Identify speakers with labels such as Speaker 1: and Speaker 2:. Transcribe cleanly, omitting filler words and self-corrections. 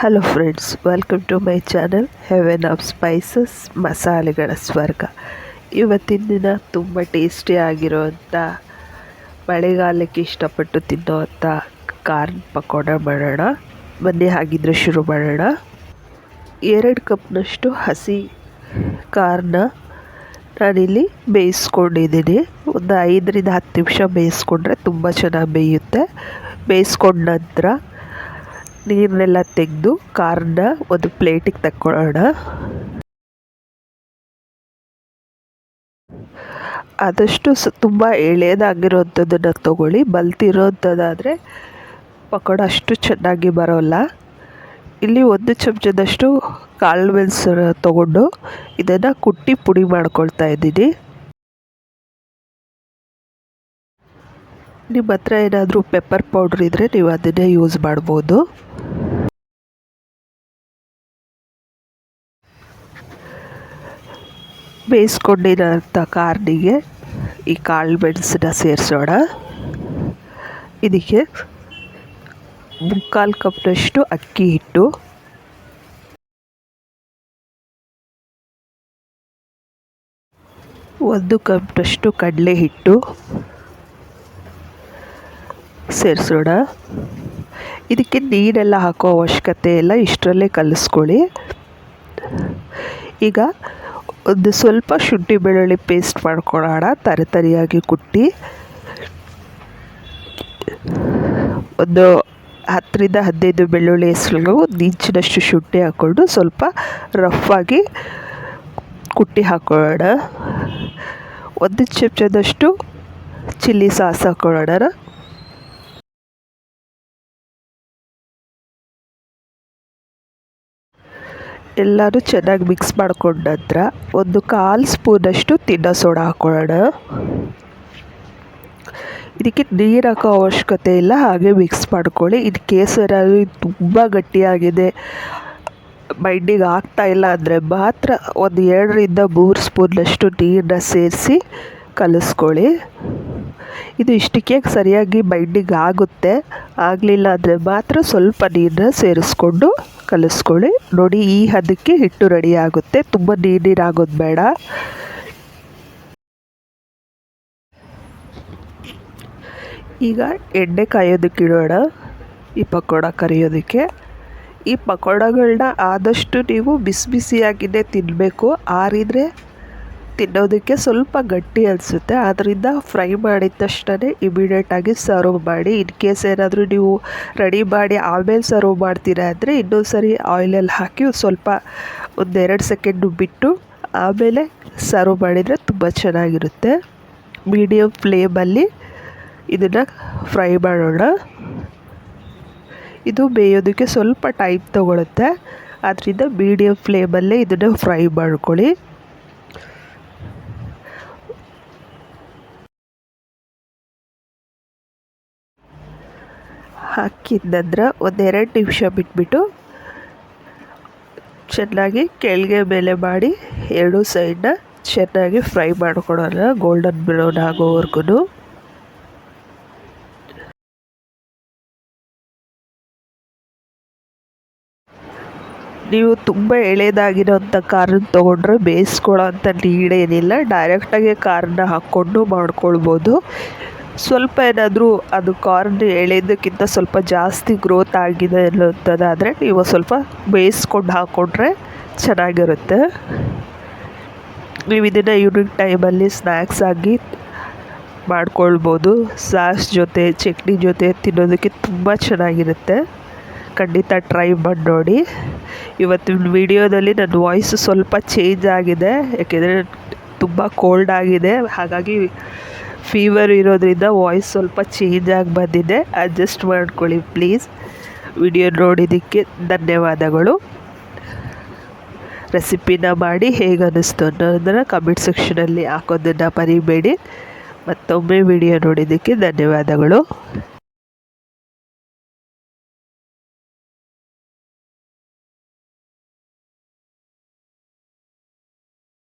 Speaker 1: Hello friends, welcome to my channel heaven of spices, ಮಸಾಲೆಗಳ ಸ್ವರ್ಗ. ಇವತ್ತಿನ ದಿನ ತುಂಬ ಟೇಸ್ಟಿಯಾಗಿರೋವಂಥ, ಮಳೆಗಾಲಕ್ಕೆ ಇಷ್ಟಪಟ್ಟು ತಿನ್ನೋವಂಥ ಕಾರ್ನ್ ಪಕೋಡ ಮಾಡೋಣ. ಬನ್ನಿ ಹಾಗಿದ್ರೆ ಶುರು ಮಾಡೋಣ. 2 ಕಪ್ನಷ್ಟು ಹಸಿ ಕಾರ್ನ ನಾನಿಲ್ಲಿ ಬೇಯಿಸ್ಕೊಂಡಿದ್ದೀನಿ. ಒಂದು 5ರಿಂದ 10 ನಿಮಿಷ ಬೇಯಿಸ್ಕೊಂಡ್ರೆ ತುಂಬ ಚೆನ್ನಾಗಿ ಬೇಯುತ್ತೆ. ಬೇಯಿಸ್ಕೊಂಡ ನಂತರ ನೀರನ್ನೆಲ್ಲ ತೆಗೆದು ಕಾರ್ನ ಒಂದು ಪ್ಲೇಟಿಗೆ ತಕ್ಕೊಳ್ಳೋಣ. ಆದಷ್ಟು ತುಂಬ ಎಳೆದಾಗಿರೋವಂಥದ್ದನ್ನು ತೊಗೊಳ್ಳಿ. ಬಲ್ತಿರೋವಂಥದ್ದಾದರೆ ಪಕೋಡ ಅಷ್ಟು ಚೆನ್ನಾಗಿ ಬರೋಲ್ಲ. ಇಲ್ಲಿ 1 ಚಮಚದಷ್ಟು ಕಾಳು ಮೆಣಸು ತೊಗೊಂಡು ಇದನ್ನು ಕುಟ್ಟಿ ಪುಡಿ ಮಾಡ್ಕೊಳ್ತಾ ಇದ್ದೀನಿ. ನಿಮ್ಮ ಹತ್ರ ಏನಾದರೂ ಪೆಪ್ಪರ್ ಪೌಡ್ರ್ ಇದ್ದರೆ ನೀವು ಅದನ್ನೇ ಯೂಸ್ ಮಾಡ್ಬೋದು. ಬೇಯಿಸ್ಕೊಂಡಿರೋಂಥ ಕಾರ್ನಿಗೆ ಈ ಕಾಳು ಮೆಣಸನ್ನ ಸೇರಿಸೋಣ. ಇದಕ್ಕೆ 3/4 ಕಪ್ನಷ್ಟು ಅಕ್ಕಿ ಹಿಟ್ಟು, 1 ಕಪ್ನಷ್ಟು ಕಡಲೆ ಹಿಟ್ಟು ಸೇರಿಸೋಣ. ಇದಕ್ಕೆ ನೀರೆಲ್ಲ ಹಾಕೋ ಅವಶ್ಯಕತೆ ಇಲ್ಲ, ಇಷ್ಟರಲ್ಲೇ ಕಲಿಸ್ಕೊಳ್ಳಿ. ಈಗ ಒಂದು ಸ್ವಲ್ಪ ಶುಂಠಿ ಬೆಳ್ಳುಳ್ಳಿ ಪೇಸ್ಟ್ ಮಾಡ್ಕೊಳ್ಳೋಣ, ತರಿಯಾಗಿ ಕುಟ್ಟಿ. ಒಂದು 10ರಿಂದ 15 ಬೆಳ್ಳುಳ್ಳಿ ಹೆಸರುಗಳು, 1 ಇಂಚಿನಷ್ಟು ಶುಂಠಿ ಹಾಕ್ಕೊಂಡು ಸ್ವಲ್ಪ ರಫಾಗಿ ಕುಟ್ಟಿ ಹಾಕೊಳ್ಳೋಣ. 1 ಚಮಚದಷ್ಟು ಚಿಲ್ಲಿ ಸಾಸ್ ಹಾಕೊಳ್ಳೋಣ. ಎಲ್ಲನೂ ಚೆನ್ನಾಗಿ ಮಿಕ್ಸ್ ಮಾಡ್ಕೊಂಡ ನಂತರ 1/4 ಸ್ಪೂನಷ್ಟು ತಿನ್ನೋ ಸೋಡಾ ಹಾಕ್ಕೊಳ್ಳೋಣ. ಇದಕ್ಕೆ ನೀರು ಹಾಕೋ ಅವಶ್ಯಕತೆ ಇಲ್ಲ, ಹಾಗೆ ಮಿಕ್ಸ್ ಮಾಡ್ಕೊಳ್ಳಿ. ಇನ್ ಕೇಸ್ ಏನಾದರೂ ತುಂಬ ಗಟ್ಟಿಯಾಗಿದೆ, ಬೈಂಡಿಂಗ್ ಆಗ್ತಾಯಿಲ್ಲ ಅಂದರೆ ಮಾತ್ರ 2ರಿಂದ 3 ಸ್ಪೂನಷ್ಟು ನೀರನ್ನ ಸೇರಿಸಿ ಕಲಿಸ್ಕೊಳ್ಳಿ. ಇದು ಇಷ್ಟಕ್ಕೆ ಸರಿಯಾಗಿ ಬೈಂಡಿಂಗ್ ಆಗುತ್ತೆ. ಆಗಲಿಲ್ಲ ಅಂದರೆ ಮಾತ್ರ ಸ್ವಲ್ಪ ನೀರನ್ನ ಸೇರಿಸ್ಕೊಂಡು ಕಲಿಸ್ಕೊಳ್ಳಿ. ನೋಡಿ, ಈ ಹದಕ್ಕೆ ಹಿಟ್ಟು ರೆಡಿ ಆಗುತ್ತೆ. ತುಂಬ ನೀರಾಗೋದು ಬೇಡ. ಈಗ ಎಣ್ಣೆ ಕಾಯೋದಕ್ಕೆ ಇಡೋಣ, ಈ ಪಕೋಡ ಕರಿಯೋದಕ್ಕೆ. ಈ ಪಕೋಡಗಳನ್ನ ಆದಷ್ಟು ನೀವು ಬಿಸಿ ಬಿಸಿಯಾಗಿಯೇ ತಿನ್ನಬೇಕು. ಆರಿದರೆ ತಿನ್ನೋದಕ್ಕೆ ಸ್ವಲ್ಪ ಗಟ್ಟಿ ಅನಿಸುತ್ತೆ. ಆದ್ದರಿಂದ ಫ್ರೈ ಮಾಡಿದ ತಕ್ಷಣ ಇಮಿಡಿಯೇಟಾಗಿ ಸರ್ವ್ ಮಾಡಿ. ಇನ್ ಕೇಸ್ ಏನಾದರೂ ನೀವು ರೆಡಿ ಮಾಡಿ ಆಮೇಲೆ ಸರ್ವ್ ಮಾಡ್ತೀರಾ ಅಂದರೆ ಇನ್ನೊಂದು ಸರಿ ಆಯಿಲಲ್ಲಿ ಹಾಕಿ ಸ್ವಲ್ಪ 1-2 ಸೆಕೆಂಡು ಬಿಟ್ಟು ಆಮೇಲೆ ಸರ್ವ್ ಮಾಡಿದರೆ ತುಂಬ ಚೆನ್ನಾಗಿರುತ್ತೆ. ಮೀಡಿಯಮ್ ಫ್ಲೇಮಲ್ಲಿ ಇದನ್ನು ಫ್ರೈ ಮಾಡೋಣ. ಇದು ಬೇಯೋದಕ್ಕೆ ಸ್ವಲ್ಪ ಟೈಮ್ ತೊಗೊಳುತ್ತೆ, ಆದ್ದರಿಂದ ಮೀಡಿಯಮ್ ಫ್ಲೇಮಲ್ಲೇ ಇದನ್ನು ಫ್ರೈ ಮಾಡ್ಕೊಳ್ಳಿ. ಹಾಕಿದ ನಂತರ 1-2 ನಿಮಿಷ ಬಿಟ್ಬಿಟ್ಟು ಚೆನ್ನಾಗಿ ಕೆಳಗೆ ಮೇಲೆ ಮಾಡಿ 2 ಸೈಡನ್ನ ಚೆನ್ನಾಗಿ ಫ್ರೈ ಮಾಡ್ಕೊಳ್ಳೋಣ, ಗೋಲ್ಡನ್ ಬ್ರೌನ್ ಆಗೋವರೆಗೂ. ನೀವು ತುಂಬ ಎಳೆದಾಗಿರೋಂಥ ಕಾರ್ನ ತೊಗೊಂಡ್ರೆ ಬೇಯಿಸ್ಕೊಳ್ಳೋ ಅಂಥ ನೀಡೇನಿಲ್ಲ, ಡೈರೆಕ್ಟಾಗಿ ಕಾರ್ನ ಹಾಕ್ಕೊಂಡು ಮಾಡ್ಕೊಳ್ಬೋದು. ಸ್ವಲ್ಪ ಏನಾದರೂ ಅದು ಕಾರ್ನ್ ಎಳೆಯೋದಕ್ಕಿಂತ ಸ್ವಲ್ಪ ಜಾಸ್ತಿ ಗ್ರೋತ್ ಆಗಿದೆ ಅನ್ನೋಂಥದ್ದಾದರೆ ನೀವು ಸ್ವಲ್ಪ ಬೇಯಿಸ್ಕೊಂಡು ಹಾಕ್ಕೊಂಡ್ರೆ ಚೆನ್ನಾಗಿರುತ್ತೆ. ನೀವು ಇದನ್ನು ಈವ್ನಿಂಗ್ ಟೈಮಲ್ಲಿ ಸ್ನ್ಯಾಕ್ಸ್ ಆಗಿ ಮಾಡ್ಕೊಳ್ಬೋದು. ಸಾಸ್ ಜೊತೆ, ಚಟ್ನಿ ಜೊತೆ ತಿನ್ನೋದಕ್ಕೆ ತುಂಬ ಚೆನ್ನಾಗಿರುತ್ತೆ. ಖಂಡಿತ ಟ್ರೈ ಮಾಡಿ ನೋಡಿ. ಇವತ್ತಿನ ವಿಡಿಯೋದಲ್ಲಿ ನನ್ನ ವಾಯ್ಸು ಸ್ವಲ್ಪ ಚೇಂಜ್ ಆಗಿದೆ, ಯಾಕೆಂದರೆ ತುಂಬ ಕೋಲ್ಡ್ ಆಗಿದೆ. ಹಾಗಾಗಿ ಫೀವರ್ ಇರೋದ್ರಿಂದ ವಾಯ್ಸ್ ಸ್ವಲ್ಪ ಚೇಂಜ್ ಆಗಿ ಬಂದಿದೆ. ಅಡ್ಜಸ್ಟ್ ಮಾಡ್ಕೊಳ್ಳಿ ಪ್ಲೀಸ್. ವಿಡಿಯೋ ನೋಡಿದ್ದಕ್ಕೆ ಧನ್ಯವಾದಗಳು. ರೆಸಿಪಿನ ಮಾಡಿ ಹೇಗೆ ಅನ್ನಿಸ್ತು ಅನ್ನೋದನ್ನು ಕಮೆಂಟ್ ಸೆಕ್ಷನಲ್ಲಿ ಹಾಕೋದನ್ನು ಮರಿಬೇಡಿ. ಮತ್ತೊಮ್ಮೆ ವಿಡಿಯೋ ನೋಡಿದ್ದಕ್ಕೆ ಧನ್ಯವಾದಗಳು.